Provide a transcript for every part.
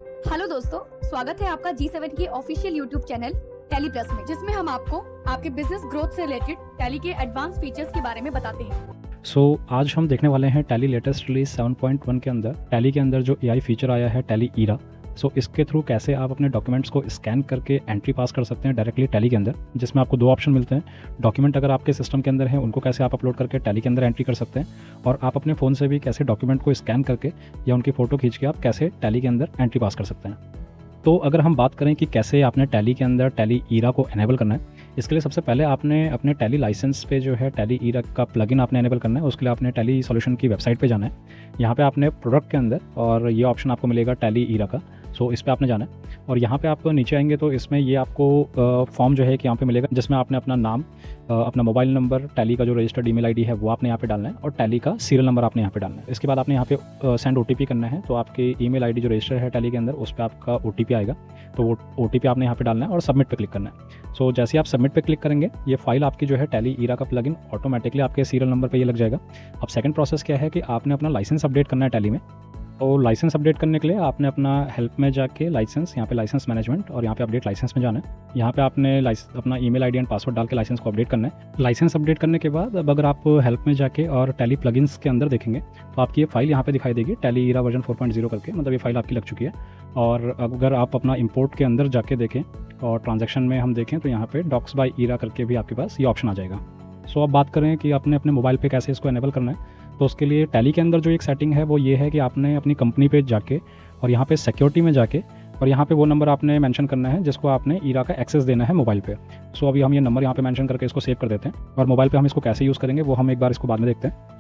Hello दोस्तों, स्वागत है आपका G7 की official YouTube channel tally plus में, जिसमें हम आपको आपके बिजनेस ग्रोथ से रिलेटेड टैली के एडवांस फीचर्स के बारे में बताते हैं। आज हम देखने वाले हैं टैली लेटेस्ट रिलीज 7.1 के अंदर टैली के अंदर जो एआई फीचर आया है टैली ईरा। इसके थ्रू कैसे आप अपने डॉक्यूमेंट्स को स्कैन करके एंट्री पास कर सकते हैं डायरेक्टली टैली के अंदर, जिसमें आपको दो ऑप्शन मिलते हैं। डॉक्यूमेंट अगर आपके सिस्टम के अंदर है उनको कैसे आप अपलोड करके टैली के अंदर एंट्री कर सकते हैं, और आप अपने फ़ोन से भी कैसे डॉक्यूमेंट को स्कैन करके या उनकी फ़ोटो खींच के आप कैसे टैली के अंदर एंट्री पास कर सकते हैं। तो अगर हम बात करें कि कैसे आपने टैली के अंदर टैली ईरा को एनेबल करना है, इसके लिए सबसे पहले आपने अपने टैली लाइसेंस पे जो है टैली ईरा का प्लगइन आपने एनेबल करना है। उसके लिए आपने टैली सॉल्यूशन की वेबसाइट पे जाना है। यहाँ पे आपने प्रोडक्ट के अंदर और ये ऑप्शन आपको मिलेगा टैली ईरा का, इस पर आपने जाना है। और यहाँ पे आप नीचे आएंगे तो इसमें ये आपको फॉर्म जो है कि यहाँ पे मिलेगा, जिसमें आपने अपना नाम, अपना मोबाइल नंबर, टैली का जो रजिस्टर्ड ईमेल आईडी है वो आपने यहाँ पे डालना है, और टैली का सीरियल नंबर आपने यहाँ पे डालना है। इसके बाद आपने यहाँ पे सेंड ओटीपी करना है। तो आपकी ईमेल आईडी जो रजिस्टर है टैली के अंदर उस पर आपका ओटीपी आएगा, तो वो ओटीपी आपने यहाँ पे डालना है और सबमिट पे क्लिक करना है। जैसे आप सबमिट पे क्लिक करेंगे ये फाइल आपकी जो है टैली ईरा का प्लगइन ऑटोमेटिकली आपके सीरियल नंबर पे ये लग जाएगा। अब सेकंड प्रोसेस क्या है कि आपने अपना लाइसेंस अपडेट करना है टैली में। तो लाइसेंस अपडेट करने के लिए आपने अपना हेल्प में जाके लाइसेंस, यहाँ पे लाइसेंस मैनेजमेंट और यहाँ पे अपडेट लाइसेंस में जाना है। यहाँ पे आपने अपना ईमेल आईडी एंड पासवर्ड डाल के लाइसेंस को अपडेट करना है। लाइसेंस अपडेट करने के बाद अब अगर आप हेल्प में जाके और टैली प्लगइन्स के अंदर देखेंगे तो आपकी ये फाइल यहाँ पे दिखाई देगी, टैली ईरा वर्जन 4.0 करके, मतलब ये फाइल आपकी लग चुकी है। और अगर आप अपना इंपोर्ट के अंदर जाके देखें और ट्रांजैक्शन में हम देखें तो यहाँ पे डॉक्स बाय ईरा करके भी आपके पास ये ऑप्शन आ जाएगा। अब बात करें कि आपने अपने मोबाइल पे कैसे इसको एनेबल करना है, तो उसके लिए टैली के अंदर जो एक सेटिंग है वो ये है कि आपने अपनी कंपनी पे जाके और यहाँ पे सिक्योरिटी में जाके और यहाँ पे वो नंबर आपने मेंशन करना है जिसको आपने ईरा का एक्सेस देना है मोबाइल पे। अभी हम ये नंबर यहाँ पे मेंशन करके इसको सेव कर देते हैं, और मोबाइल पे हम इसको कैसे यूज़ करेंगे वो हम एक बार इसको बाद में देखते हैं।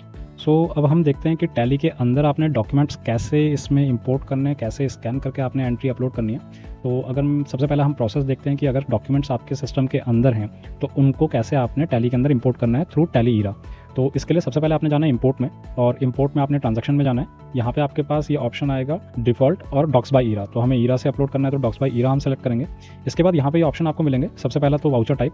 अब हम देखते हैं कि टैली के अंदर आपने डॉक्यूमेंट्स कैसे इसमें इंपोर्ट करने हैं, कैसे स्कैन करके आपने एंट्री अपलोड करनी है। तो अगर सबसे पहले हम प्रोसेस देखते हैं कि अगर डॉक्यूमेंट्स आपके सिस्टम के अंदर हैं तो उनको कैसे आपने टैली के अंदर इंपोर्ट करना है थ्रू टैली ईरा। तो इसके लिए सबसे पहले आपने जाना है इंपोर्ट में, और इंपोर्ट में आपने ट्रांजैक्शन में जाना है। यहाँ पे आपके पास ये ऑप्शन आएगा डिफ़ॉल्ट और डॉक्स बाय ईरा। तो हमें ईरा से अपलोड करना है तो डॉक्स बाय ईरा हम सेलेक्ट करेंगे। इसके बाद यहाँ पे ये ऑप्शन आपको मिलेंगे। सबसे पहला तो वाउचर टाइप।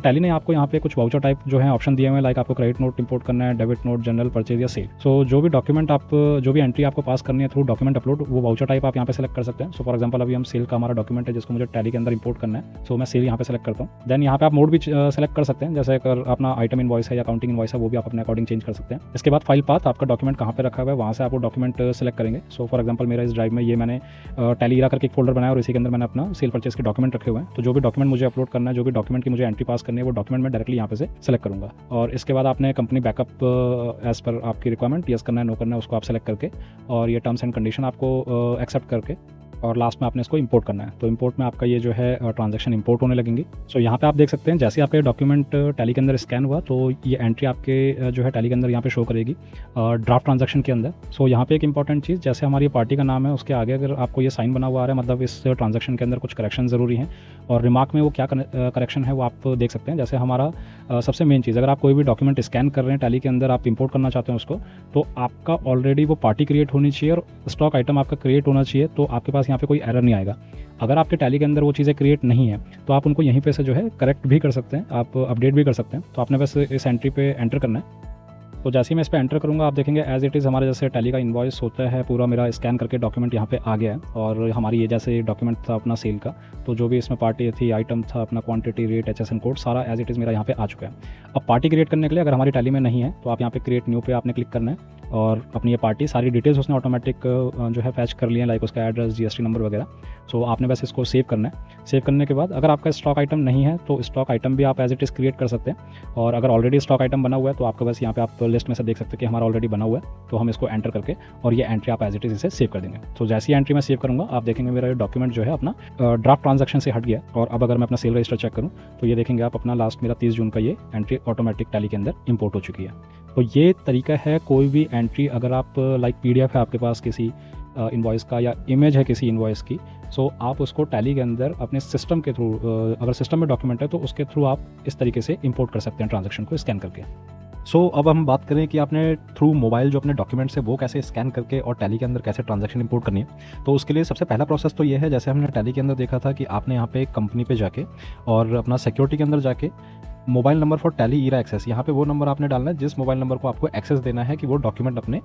टैली ने आपको यहाँ पे कुछ वाउचर टाइप जो है ऑप्शन दिए हुए हैं, लाइक आपको क्रेडिट नोट इंपोर्ट करना है, डेबिट नोट, जनरल, परचेज या सेल। जो भी डॉक्यूमेंट आप जो भी एंट्री आपको पास करनी है थ्रू डॉक्यूमेंट अपलोड, वो वाउचर टाइप आप यहाँ पे सेलेक्ट कर सकते हैं। फॉर एग्जाम्पल अभी हम सेल का हमारा डॉक्यूमेंट है जिसको मुझे टैली के अंदर इंपोर्ट करना है, मैं सेल यहाँ पे सेलेक्ट करता हूँ। देन यहाँ पे आप मोड भी सेलेक्ट कर सकते हैं, जैसे अगर अपना आइटम इनवॉइस है या काउंटिंग इनवॉइस है वो भी आप अपने अकॉर्डिंग चेंज कर सकते हैं। इसके बाद फाइल पाथ, आपका डॉक्यूमेंट कहाँ पे रखा हुआ है वहाँ से आप वो डॉक्यूमेंट सेलेक्ट करेंगे। फॉर एग्जाम्पल मेरा इस ड्राइव में ये मैंने टैली ईरा करके एक फोल्डर बनाया और इसी के अंदर मैंने अपना सेल परचेज के डॉक्यूमेंट रखे हुए हैं। तो जो भी डॉक्यूमेंट मुझे अपलोड करना है, जो भी डॉक्यूमेंट की मुझे एंट्री पास करनी है, वो डॉक्यूमेंट मैं डायरेक्टली यहाँ पे से सेलेक्ट करूँगा। और इसके बाद आपने कंपनी बैकअप एज पर आपकी रिक्वायरमेंट यस करना है, नो करना है, उसको आप सेलेक्ट करके और ये टर्म्स एंड कंडीशन आपको एक्सेप्ट करके और लास्ट में आपने इसको इंपोर्ट करना है। तो इंपोर्ट में आपका ये जो है ट्रांजैक्शन इंपोर्ट होने लगेंगी। यहाँ पे आप देख सकते हैं जैसे आपका डॉक्यूमेंट टैली के अंदर स्कैन हुआ तो ये एंट्री आपके जो है टैली के अंदर यहाँ पे शो करेगी ड्राफ्ट ट्रांजैक्शन के अंदर। यहाँ पे एक इंपॉर्टेंट चीज़, जैसे हमारी पार्टी का नाम है उसके आगे अगर आपको ये साइन बना हुआ आ रहा है, मतलब इस ट्रांजैक्शन के अंदर कुछ करेक्शन ज़रूरी हैं, और रिमार्क में वो क्या करेक्शन है वो आप देख सकते हैं। जैसे हमारा सबसे मेन चीज़, अगर आप कोई भी डॉक्यूमेंट स्कैन कर रहे हैं टैली के अंदर, आप इंपोर्ट करना चाहते हैं उसको, तो आपका ऑलरेडी वो पार्टी क्रिएट होनी चाहिए और स्टॉक आइटम आपका क्रिएट होना चाहिए, तो आपके पास यहाँ पे कोई एरर नहीं आएगा। अगर आपके टैली के अंदर वो चीज़ें क्रिएट नहीं है तो आप उनको यहीं पे से जो है करेक्ट भी कर सकते हैं, आप अपडेट भी कर सकते हैं। तो आपने बस इस एंट्री पे एंटर करना है। तो जैसे ही मैं इस पर एंटर करूँगा आप देखेंगे एज इट इज़ हमारे जैसे टैली का इनवॉइस होता है पूरा मेरा स्कैन करके डॉक्यूमेंट यहाँ पे आ गया है। और हमारी ये जैसे डॉक्यूमेंट था अपना सेल का, तो जो भी इसमें पार्टी थी, आइटम था, अपना क्वांटिटी, रेट, HSN कोड, सारा एज इट इज़ मेरा यहाँ पे आ चुका है। अब पार्टी क्रिएट करने के लिए अगर हमारी टैली में नहीं है तो आप यहाँ पे क्रिएट न्यू पे आपने क्लिक करना है, और अपनी ये पार्टी सारी डिटेल्स उसने ऑटोमेटिक जो है फैच कर लिए हैं, लाइक उसका एड्रेस, GST नंबर वगैरह। आपने बस इसको सेव करना है। सेव करने के बाद अगर आपका स्टॉक आइटम नहीं है तो स्टॉक आइटम भी आप एज इट इज़ क्रिएट कर सकते हैं, और अगर ऑलरेडी स्टॉक आइटम बना हुआ है तो आपका बस यहाँ पे आप लिस्ट में से देख सकते हैं कि हमारा ऑलरेडी बना हुआ है, तो हम इसको एंटर करके और ये एंट्री आप एज इट इज़ इसे सेव कर देंगे। जैसी एंट्री मैं सेव करूँगा आप देखेंगे मेरा डॉक्यूमेंट जो है अपना ड्राफ्ट ट्रांजैक्शन से हट गया। और अब अगर मैं अपना सेल रजिस्टर चेक करूँ तो ये देखेंगे आप अपना लास्ट मेरा 30 जून का ये एंट्री ऑटोमेटिक टैली के अंदर इंपोर्ट हो चुकी है। तो ये तरीका है कोई भी एंट्री, अगर आप लाइक PDF है आपके पास किसी इनवॉइस का या इमेज है किसी इनवॉइस की, आप उसको टैली के अंदर अपने सिस्टम के थ्रू, अगर सिस्टम में डॉक्यूमेंट है तो उसके थ्रू आप इस तरीके से इंपोर्ट कर सकते हैं ट्रांजैक्शन को स्कैन करके। अब हम बात करें कि आपने थ्रू मोबाइल जो अपने डॉक्यूमेंट्स है वो कैसे स्कैन करके और टैली के अंदर कैसे ट्रांजैक्शन इंपोर्ट करनी है। तो उसके लिए सबसे पहला प्रोसेस तो ये है, जैसे हमने टैली के अंदर देखा था कि आपने यहाँ पे कंपनी पे जाके और अपना सिक्योरिटी के अंदर जाके मोबाइल नंबर फॉर टैली ईरा एक्सेस, यहाँ पे वो नंबर आपने डालना है जिस मोबाइल नंबर को आपको एक्सेस देना है कि वो डॉक्यूमेंट अपने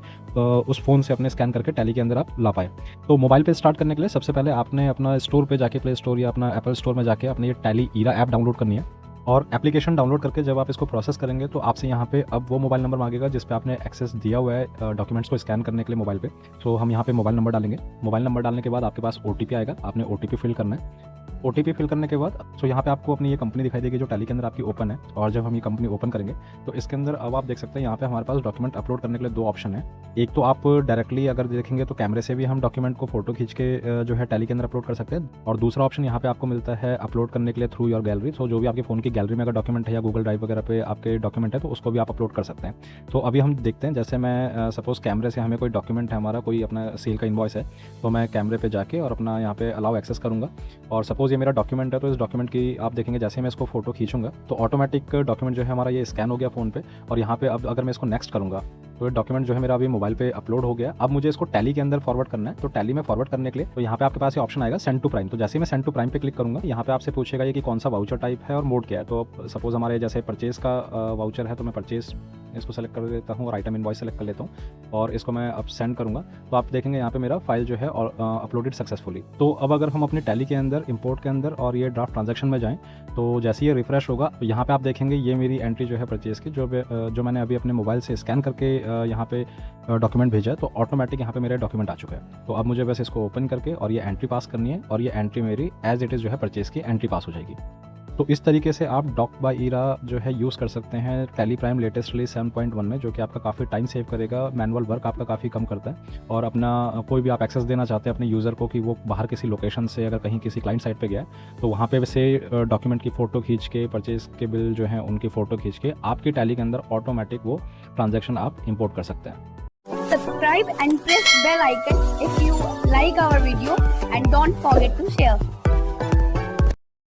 उस फ़ोन से अपने स्कैन करके टैली के अंदर आप ला पाए। तो मोबाइल पे स्टार्ट करने के लिए सबसे पहले आपने अपना स्टोर पे जाके, प्ले स्टोर या अपना एप्पल स्टोर में जाके अपने ये टैली ईरा ऐप डाउनलोड करनी है। और एप्लीकेशन डाउनलोड करके जब आप इसको प्रोसेस करेंगे तो आपसे यहाँ पे अब वो मोबाइल नंबर मांगेगा जिस पे आपने एक्सेस दिया हुआ है डॉक्यूमेंट्स को स्कैन करने के लिए मोबाइल पे। तो हम यहाँ पे मोबाइल नंबर डालेंगे। मोबाइल नंबर डालने के बाद आपके पास OTP आएगा, आपने OTP फिल करना है। OTP फिल करने के बाद सो यहाँ पे आपको अपनी ये कंपनी दिखाई देगी जो टैली के अंदर आपकी ओपन है। और जब हम ये कंपनी ओपन करेंगे तो इसके अंदर अब आप देख सकते हैं यहाँ पे हमारे पास डॉक्यूमेंट अपलोड करने के लिए 2 ऑप्शन है। एक तो आप डायरेक्टली अगर देखेंगे तो कैमरे से भी हम डॉक्यूमेंट को फोटो खींच के जो है टैली के अंदर अपलोड कर सकते हैं। और दूसरा ऑप्शन यहाँ पे आपको मिलता है अपलोड करने के लिए थ्रू योर गैलरी। सो जो भी आपके फ़ोन की गैलरी में अगर डॉक्यूमेंट है या गूगल ड्राइव वगैरह पे आपके डॉक्यूमेंट है तो उसको भी आप अपलोड कर सकते हैं। तो अभी हम देखते हैं, जैसे मैं सपोज़ कैमरे से हमें कोई डॉक्यूमेंट है, हमारा कोई अपना सेल का इनवॉइस है, तो मैं कैमरे पे जाके और अपना यहाँ पे अलाउ एक्सेस करूँगा। और सपोज़ ये मेरा डॉक्यूमेंट है तो इस डॉक्यूमेंट की आप देखेंगे जैसे मैं इसको फोटो खींचूंगा तो ऑटोमेटिक डॉक्यूमेंट जो है हमारा ये स्कैन हो गया फ़ोन पे। और यहाँ पे अब अगर मैं इसको नेक्स्ट करूँगा तो ये डॉक्यूमेंट जो है मेरा अभी मोबाइल पे अपलोड हो गया। अब मुझे इसको टैली के अंदर फॉरवर्ड करना है। तो टैली में फॉरवर्ड करने के लिए तो यहाँ पे आपके पास ये ऑप्शन आएगा सेंड टू प्राइम। तो जैसे ही मैं सेंड टू प्राइम पे क्लिक करूँगा यहाँ पे आपसे पूछेगा ये कि कौन सा वाउचर टाइप है और मोड क्या है। तो सपोज हमारे जैसे परचेज का वाउचर है तो मैं परचेज इसको सेलेक्ट कर देता हूँ और आइटम इनवॉइस सेलेक्ट कर लेता हूँ और इसको मैं अब सेंड करूँगा। तो आप देखेंगे यहाँ पे मेरा फाइल जो है अपलोडेड सक्सेसफुली। तो अब अगर हम अपने टैली के अंदर इंपोर्ट के अंदर और ये ड्राफ्ट ट्रांजैक्शन में जाएँ तो जैसे ये रिफ्रेश होगा तो यहाँ पे आप देखेंगे ये मेरी एंट्री जो है परचेज की जो मैंने अभी अपने मोबाइल से स्कैन करके यहाँ पे डॉक्यूमेंट भेजा है तो ऑटोमेटिक यहाँ पे मेरे डॉक्यूमेंट आ चुका है। तो अब मुझे बस इसको ओपन करके और ये एंट्री पास करनी है और ये एंट्री मेरी एज इट इज़ जो है परचेज की एंट्री पास हो जाएगी। तो इस तरीके से आप डॉक बाय ईरा जो है यूज़ कर सकते हैं टैली प्राइम लेटेस्ट रिलीज 7.1 में, जो कि आपका काफ़ी टाइम सेव करेगा, मैनुअल वर्क आपका काफ़ी कम करता है। और अपना कोई भी आप एक्सेस देना चाहते हैं अपने यूज़र को कि वो बाहर किसी लोकेशन से अगर कहीं किसी क्लाइंट साइट पे गया है तो वहाँ पे से डॉक्यूमेंट की फ़ोटो खींच के, परचेज के बिल जो हैं उनकी फ़ोटो खींच के आपकी टैली के अंदर ऑटोमेटिक वो ट्रांजेक्शन आप इम्पोर्ट कर सकते हैं। Subscribe and press bell icon if you like our video and don't forget to share.